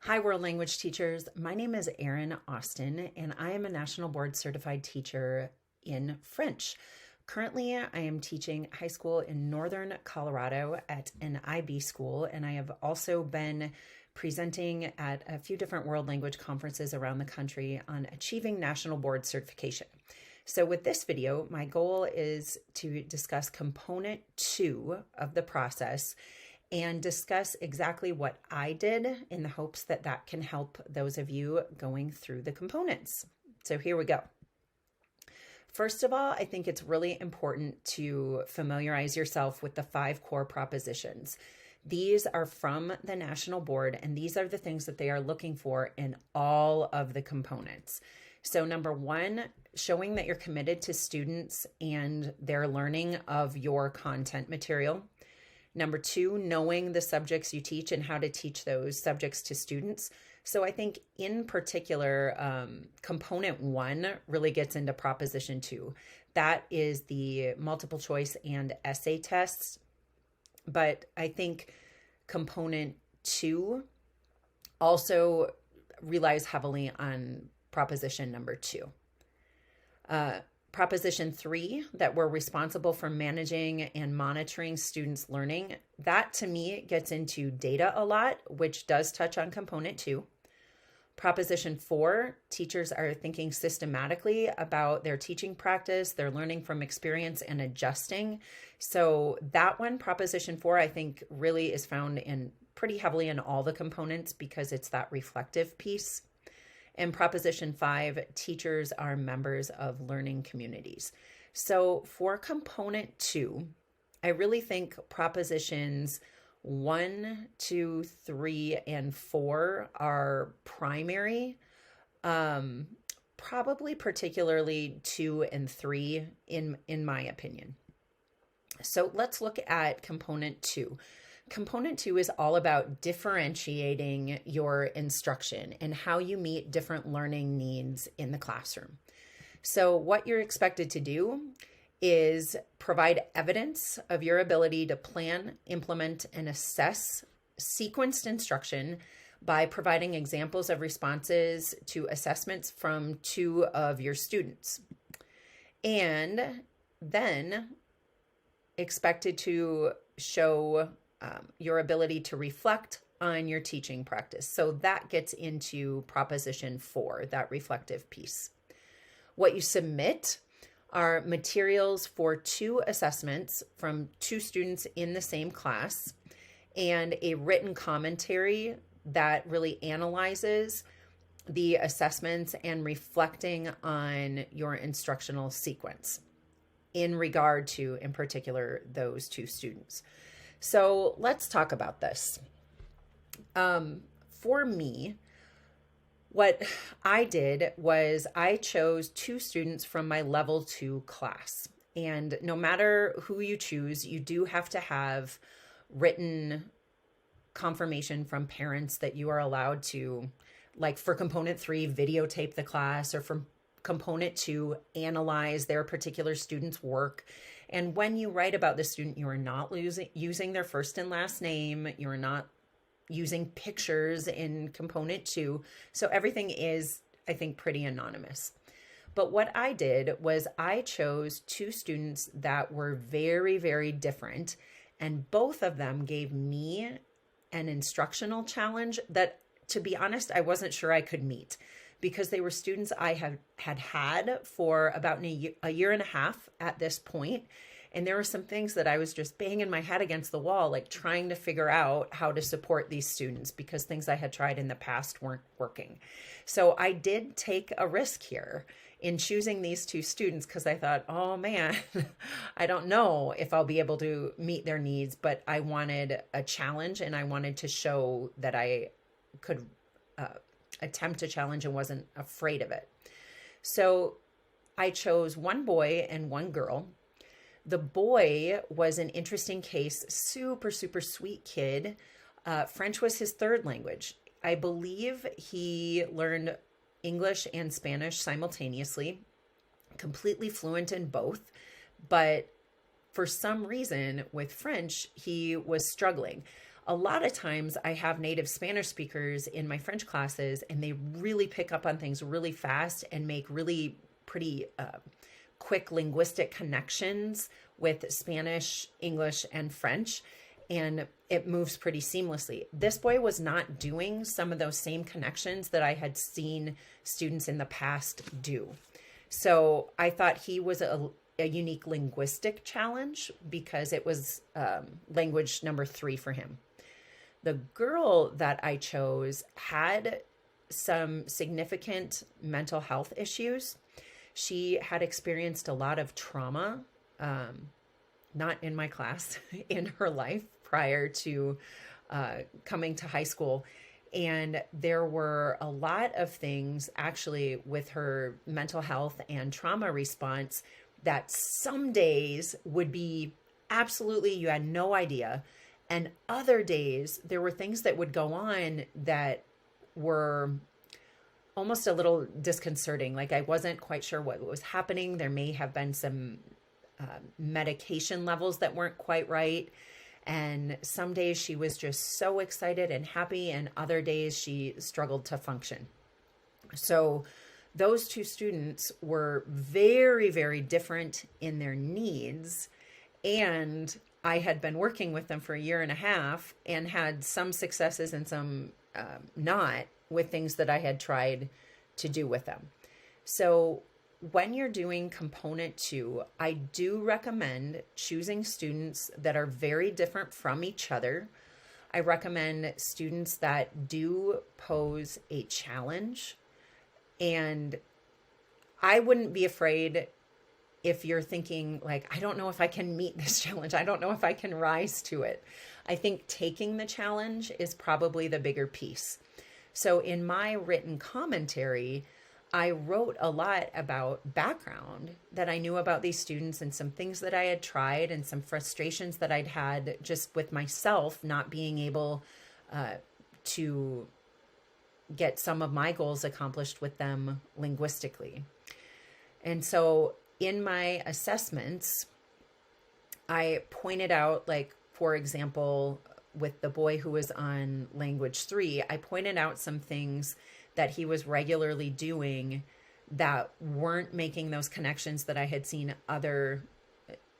Hi, world language teachers. My name is Erin Austin, and I am a National Board Certified Teacher in French. Currently, I am teaching high school in Northern Colorado at an IB school, and I have also been presenting at a few different world language conferences around the country on achieving National Board Certification. So with this video, my goal is to discuss component 2 of the process and discuss exactly what I did in the hopes that that can help those of you going through the components. So here we go. First of all, I think it's really important to familiarize yourself with the 5 core propositions. These are from the National Board, and these are the things that they are looking for in all of the components. So number 1, showing that you're committed to students and their learning of your content material. Number 2, knowing the subjects you teach and how to teach those subjects to students. So I think in particular, component 1 really gets into proposition 2. That is the multiple choice and essay tests. But I think component 2 also relies heavily on proposition number 2. Proposition 3, that we're responsible for managing and monitoring students' learning. That to me gets into data a lot, which does touch on component 2. Proposition 4, teachers are thinking systematically about their teaching practice, their learning from experience and adjusting. So that one, proposition 4, I think really is found in pretty heavily in all the components because it's that reflective piece. And proposition 5, teachers are members of learning communities. So for component 2, I really think propositions 1, 2, 3, and 4 are primary, probably particularly 2 and 3 in my opinion. So let's look at component 2. Component 2 is all about differentiating your instruction and how you meet different learning needs in the classroom. So what you're expected to do is provide evidence of your ability to plan, implement, and assess sequenced instruction by providing examples of responses to assessments from 2 of your students. And then expected to show your ability to reflect on your teaching practice. So that gets into proposition 4, that reflective piece. What you submit are materials for 2 assessments from 2 students in the same class and a written commentary that really analyzes the assessments and reflecting on your instructional sequence in regard to, in particular, those 2 students. So let's talk about this. For me, what I did was I chose 2 students from my level 2 class. And no matter who you choose, you do have to have written confirmation from parents that you are allowed to, like for component 3, videotape the class, or for component 2, analyze their particular student's work. And when you write about the student, you are not using their first and last name. You are not using pictures in component 2. So everything is, I think, pretty anonymous. But what I did was I chose 2 students that were very, very different. And both of them gave me an instructional challenge that, to be honest, I wasn't sure I could meet, because they were students I had for about a year and a half at this point. And there were some things that I was just banging my head against the wall, like trying to figure out how to support these students because things I had tried in the past weren't working. So I did take a risk here in choosing these 2 students because I thought, oh man, I don't know if I'll be able to meet their needs, but I wanted a challenge and I wanted to show that I could attempt a challenge and wasn't afraid of it. So I chose 1 boy and 1 girl. The boy was an interesting case, super, super sweet kid. French was his 3rd language. I believe he learned English and Spanish simultaneously, completely fluent in both, but for some reason with French, he was struggling. A lot of times I have native Spanish speakers in my French classes, and they really pick up on things really fast and make really pretty quick linguistic connections with Spanish, English, and French, and it moves pretty seamlessly. This boy was not doing some of those same connections that I had seen students in the past do. So I thought he was a unique linguistic challenge because it was language number 3 for him. The girl that I chose had some significant mental health issues. She had experienced a lot of trauma, not in my class, in her life prior to coming to high school. And there were a lot of things actually with her mental health and trauma response that some days would be absolutely, you had no idea. And other days, there were things that would go on that were almost a little disconcerting. Like I wasn't quite sure what was happening. There may have been some medication levels that weren't quite right. And some days she was just so excited and happy, and other days she struggled to function. So those 2 students were very, very different in their needs. And I had been working with them for a year and a half and had some successes and some not with things that I had tried to do with them. So when you're doing component 2, I do recommend choosing students that are very different from each other. I recommend students that do pose a challenge. And I wouldn't be afraid if you're thinking like, I don't know if I can meet this challenge. I don't know if I can rise to it. I think taking the challenge is probably the bigger piece. So in my written commentary, I wrote a lot about background that I knew about these students and some things that I had tried and some frustrations that I'd had just with myself not being able to get some of my goals accomplished with them linguistically. And so in my assessments, I pointed out, like, for example, with the boy who was on language 3, I pointed out some things that he was regularly doing that weren't making those connections that I had seen other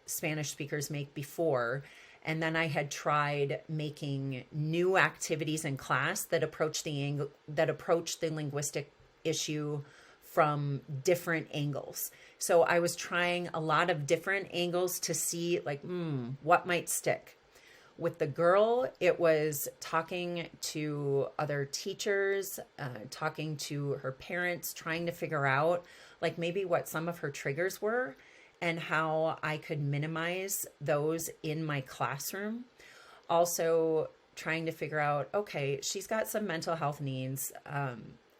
Spanish speakers make before. And then I had tried making new activities in class that approached the linguistic issue from different angles. So I was trying a lot of different angles to see like, what might stick. With the girl, it was talking to other teachers, talking to her parents, trying to figure out like maybe what some of her triggers were and how I could minimize those in my classroom. Also trying to figure out, okay, she's got some mental health needs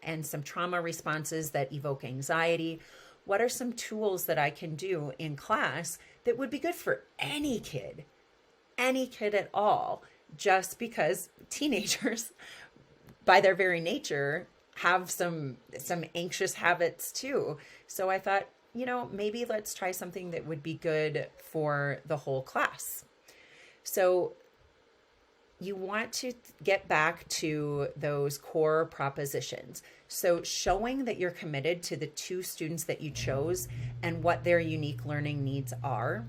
and some trauma responses that evoke anxiety. What are some tools that I can do in class that would be good for any kid at all, just because teenagers, by their very nature, have some anxious habits too. So I thought, maybe let's try something that would be good for the whole class. So you want to get back to those core propositions. So showing that you're committed to the 2 students that you chose and what their unique learning needs are,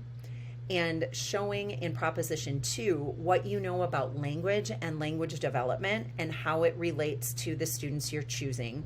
and showing in proposition 2 what you know about language and language development and how it relates to the students you're choosing.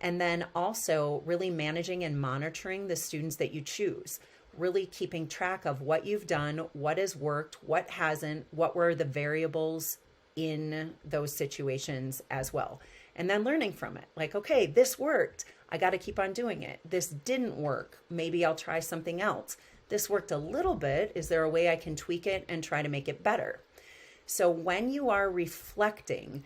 And then also really managing and monitoring the students that you choose, really keeping track of what you've done, what has worked, what hasn't, what were the variables in those situations as well. And then learning from it. Like, okay, this worked. I got to keep on doing it. This didn't work. Maybe I'll try something else. This worked a little bit. Is there a way I can tweak it and try to make it better? So when you are reflecting,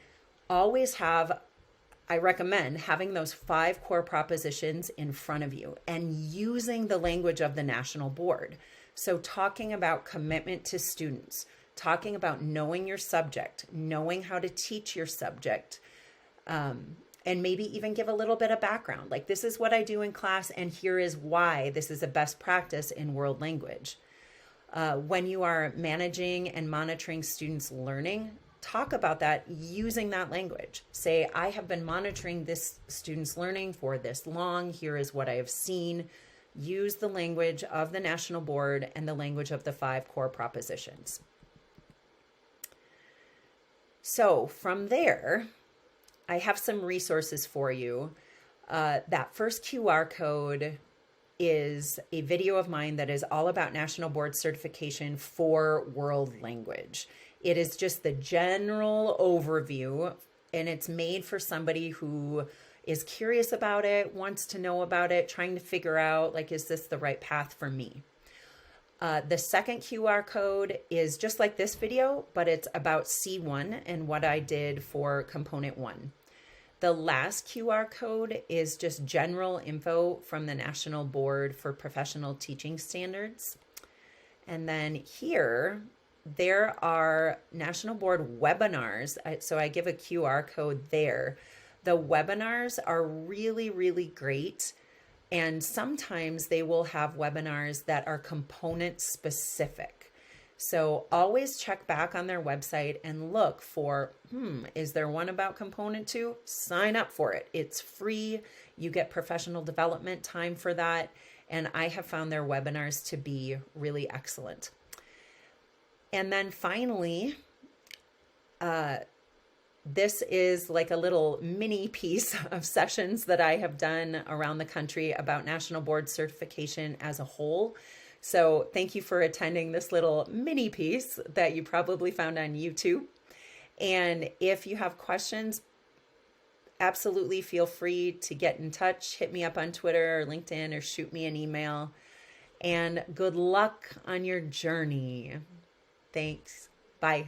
I recommend having those 5 core propositions in front of you and using the language of the national board. So talking about commitment to students, talking about knowing your subject, knowing how to teach your subject, and maybe even give a little bit of background. Like, this is what I do in class, and here is why this is a best practice in world language. When you are managing and monitoring students' learning, talk about that using that language. Say, I have been monitoring this student's learning for this long. Here is what I have seen. Use the language of the National Board and the language of the 5 core propositions. So from there, I have some resources for you. That first QR code is a video of mine that is all about National Board certification for world language. It is just the general overview, and it's made for somebody who is curious about it, wants to know about it, trying to figure out, like, is this the right path for me? The second QR code is just like this video, but it's about C1 and what I did for component 1. The last QR code is just general info from the National Board for Professional Teaching Standards. And then here, there are National Board webinars. So I give a QR code there. The webinars are really, really great. And sometimes they will have webinars that are component specific. So always check back on their website and look for, is there one about component 2? Sign up for it. It's free. You get professional development time for that. And I have found their webinars to be really excellent. And then finally, this is like a little mini piece of sessions that I have done around the country about National Board certification as a whole. So thank you for attending this little mini piece that you probably found on YouTube. And if you have questions, absolutely feel free to get in touch. Hit me up on Twitter or LinkedIn or shoot me an email. And good luck on your journey. Thanks. Bye.